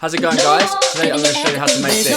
How's it going, guys? Today I'm going to show you how to make this.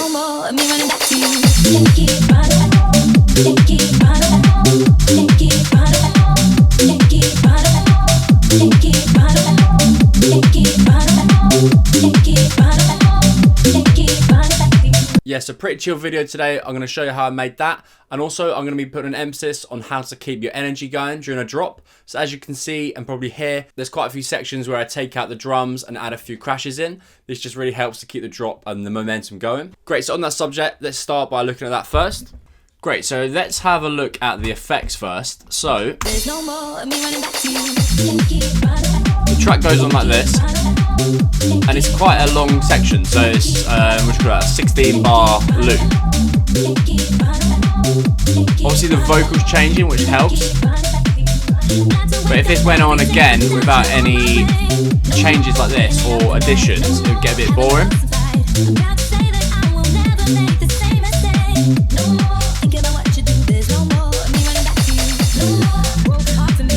Yes, a pretty chill video today. I'm going to show you how I made that, and also I'm going to be putting an emphasis on how to keep your energy going during a drop. So as you can see and probably hear, there's quite a few sections where I take out the drums and add a few crashes in. This just really helps to keep the drop and the momentum going. Great, so on that subject, let's start by looking at that first. Great, so let's have a look at the effects first. So the track goes on like this, and it's quite a long section, so it's what you call that, 16 bar loop. Obviously the vocals changing, which helps, but if this went on again without any changes like this or additions, it would get a bit boring.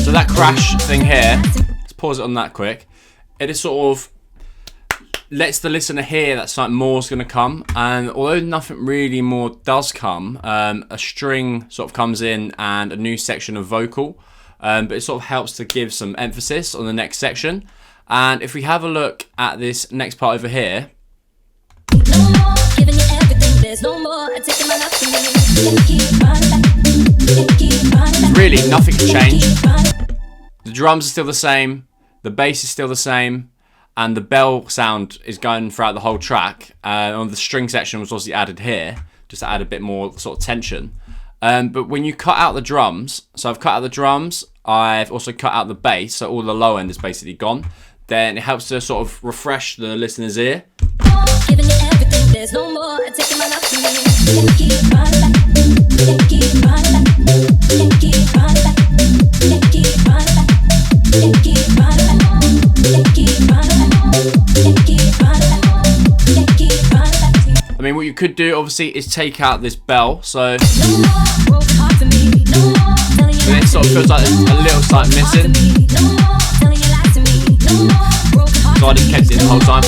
So that crash thing here, let's pause it on that quick. It is sort of lets the listener hear that something more is going to come, and although nothing really more does come, a string sort of comes in and a new section of vocal, but it sort of helps to give some emphasis on the next section. And if we have a look at this next part over here, really nothing can change. The drums are still the same, the bass is still the same, and the bell sound is going throughout the whole track. On the string section was obviously added here, just to add a bit more sort of tension. But when you cut out the drums, so I've cut out the drums, I've also cut out the bass, so all the low end is basically gone. Then it helps to sort of refresh the listener's ear. I mean, what you could do obviously is take out this bell, so it sort of feels like there's a little something missing. So I just kept it in the whole time.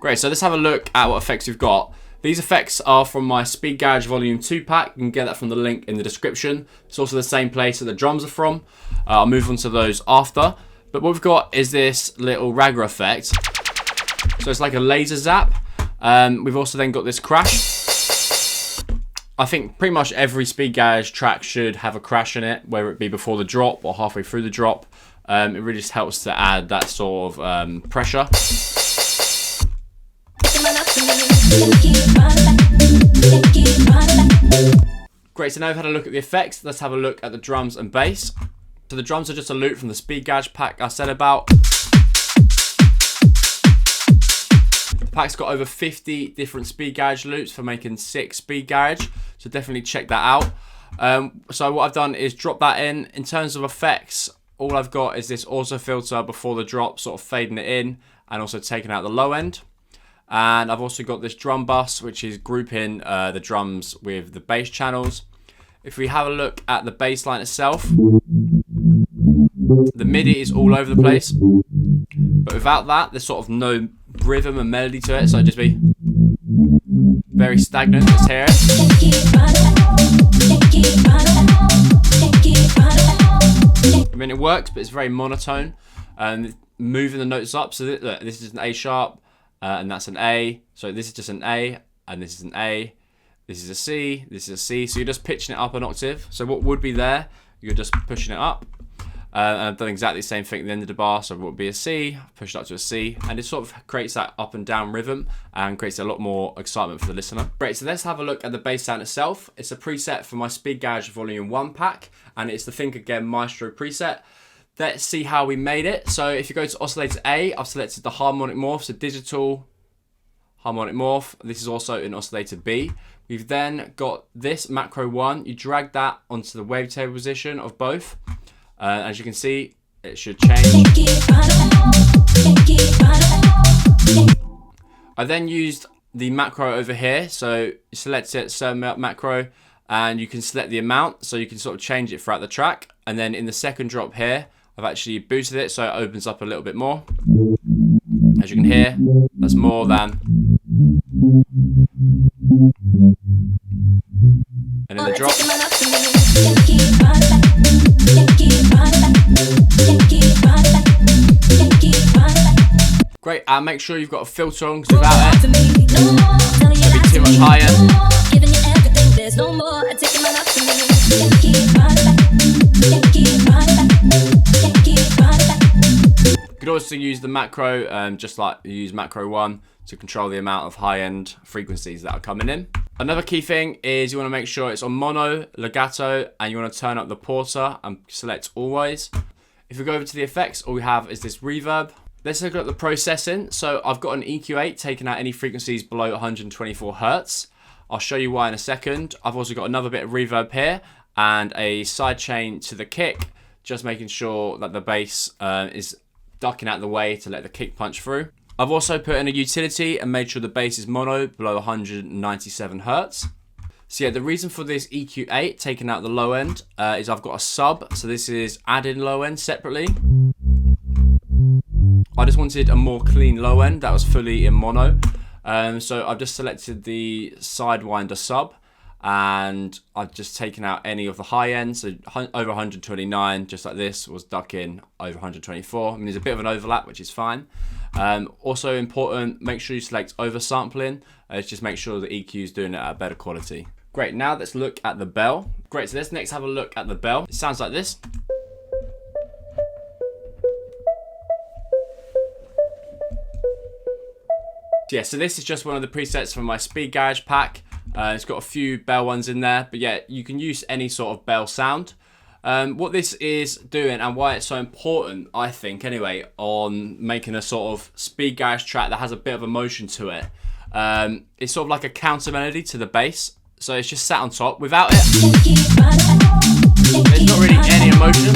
Great, so let's have a look at what effects we've got. These effects are from my Speed Garage Volume 2 pack. You can get that from the link in the description. It's also the same place that the drums are from. I'll move on to those after. But what we've got is this little ragga effect. So it's like a laser zap. We've also then got this crash. I think pretty much every Speed Garage track should have a crash in it, whether it be before the drop or halfway through the drop. It really just helps to add that sort of pressure. Great, so now we've had a look at the effects, let's have a look at the drums and bass. So the drums are just a loop from the Speed Garage pack I said about. The pack's got over 50 different Speed Garage loops for making 6 Speed Garage, so definitely check that out. So what I've done is drop that in. In terms of effects, all I've got is this auto filter before the drop, sort of fading it in and also taking out the low end. And I've also got this drum bus, which is grouping the drums with the bass channels. If we have a look at the bass line itself, the MIDI is all over the place. But without that, there's sort of no rhythm and melody to it, so it'd just be very stagnant. Let's hear it. I mean, it works, but it's very monotone. And moving the notes up, so look, this is an A sharp. And that's an A, so this is just an A, and this is an A, this is a C, this is a C, so you're just pitching it up an octave. So what would be there, you're just pushing it up, and I've done exactly the same thing at the end of the bar, so what would be a C, push it up to a C, and it sort of creates that up and down rhythm, and creates a lot more excitement for the listener. Great, so let's have a look at the bass sound itself. It's a preset for my Speed Garage Volume 1 pack, and it's the Think Again Maestro preset. Let's see how we made it. So if you go to oscillator A, I've selected the harmonic morph, so digital harmonic morph. This is also in oscillator B. We've then got this macro 1. You drag that onto the wavetable position of both. As you can see, it should change. I then used the macro over here. So you select it, Serum macro, and you can select the amount. So you can sort of change it throughout the track. And then in the second drop here, I've actually boosted it so it opens up a little bit more. As you can hear, that's more than. And in the drop. Great, and make sure you've got a filter on, because without it, there'll be too much high end. You could also use the macro, just like you use macro 1 to control the amount of high-end frequencies that are coming in. Another key thing is you want to make sure it's on mono, legato, and you want to turn up the porter and select always. If we go over to the effects, all we have is this reverb. Let's look at the processing. So I've got an EQ8 taking out any frequencies below 124 Hertz. I'll show you why in a second. I've also got another bit of reverb here and a sidechain to the kick, just making sure that the bass is ducking out the way to let the kick punch through. I've also put in a utility and made sure the bass is mono below 197 Hertz. So yeah, the reason for this EQ8 taking out the low end is I've got a sub. So this is added low end separately. I just wanted a more clean low end that was fully in mono. So I've just selected the Sidewinder sub and I've just taken out any of the high end. So over 129, just like this, was ducking over 124. I mean, there's a bit of an overlap, which is fine. Also important, make sure you select oversampling. Just make sure the EQ is doing it at a better quality. Great, now let's look at the bell. Great, so let's next have a look at the bell. It sounds like this. Yeah, so this is just one of the presets from my Speed Garage pack. It's got a few bell ones in there, but yeah, you can use any sort of bell sound. What this is doing and why it's so important, I think anyway, on making a sort of Speed Garage track that has a bit of emotion to it. It's sort of like a counter melody to the bass. So it's just sat on top. Without it, there's not really any emotion.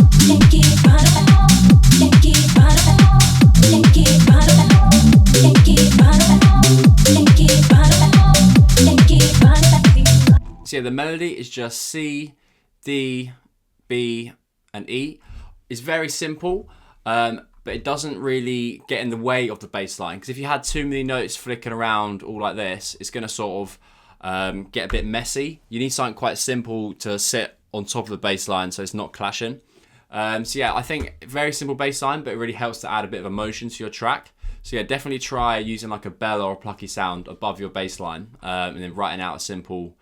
So yeah, the melody is just C, D, B, and E. It's very simple, but it doesn't really get in the way of the bass line. Because if you had too many notes flicking around all like this, it's going to sort of get a bit messy. You need something quite simple to sit on top of the bass line so it's not clashing. So yeah, I think very simple bass line, but it really helps to add a bit of emotion to your track. So yeah, definitely try using like a bell or a plucky sound above your bass line, and then writing out a simple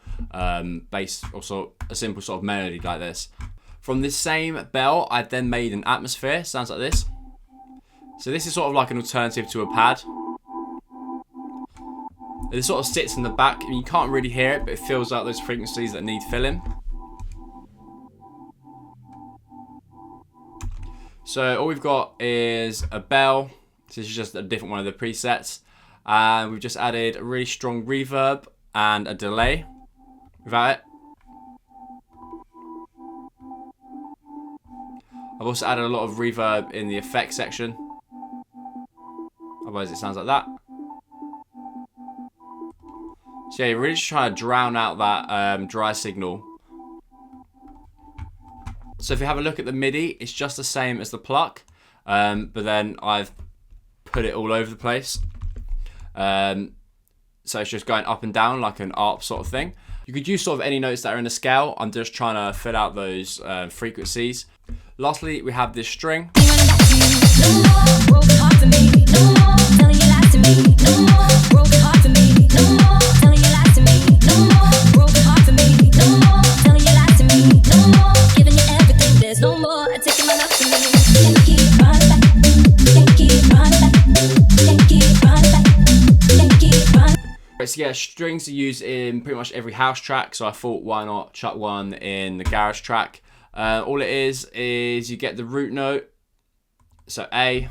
bass, or a simple sort of melody like this. From this same bell, I then made an atmosphere. Sounds like this. So this is sort of like an alternative to a pad. It sort of sits in the back. I mean, you can't really hear it, but it fills out those frequencies that need filling. So all we've got is a bell. This is just a different one of the presets. And we've just added a really strong reverb and a delay without it. I've also added a lot of reverb in the effects section. Otherwise it sounds like that. So yeah, you're really just trying to drown out that dry signal. So if you have a look at the MIDI, it's just the same as the pluck, but then I've put it all over the place. So it's just going up and down like an ARP sort of thing. You could use sort of any notes that are in a scale. I'm just trying to fill out those frequencies. Lastly, we have this string. So yeah, strings are used in pretty much every house track, so I thought why not chuck one in the garage track. All it is you get the root note, so A,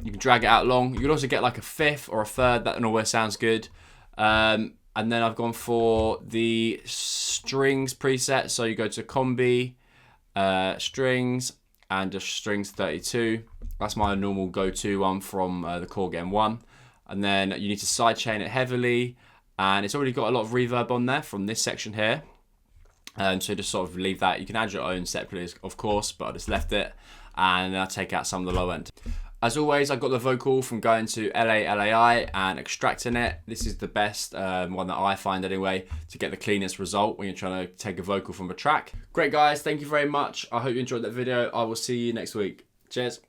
you can drag it out long. You could also get like a fifth or a third, that always sounds good. And then I've gone for the strings preset, so you go to combi, strings, and just strings 32. That's my normal go-to one from the Korg M1. and then you need to sidechain it heavily, and it's already got a lot of reverb on there from this section here. So just sort of leave that. You can add your own separately, of course, but I just left it, and I'll take out some of the low end. As always, I got the vocal from going to LAI and extracting it. This is the best one that I find anyway, to get the cleanest result when you're trying to take a vocal from a track. Great guys, thank you very much. I hope you enjoyed that video. I will see you next week. Cheers.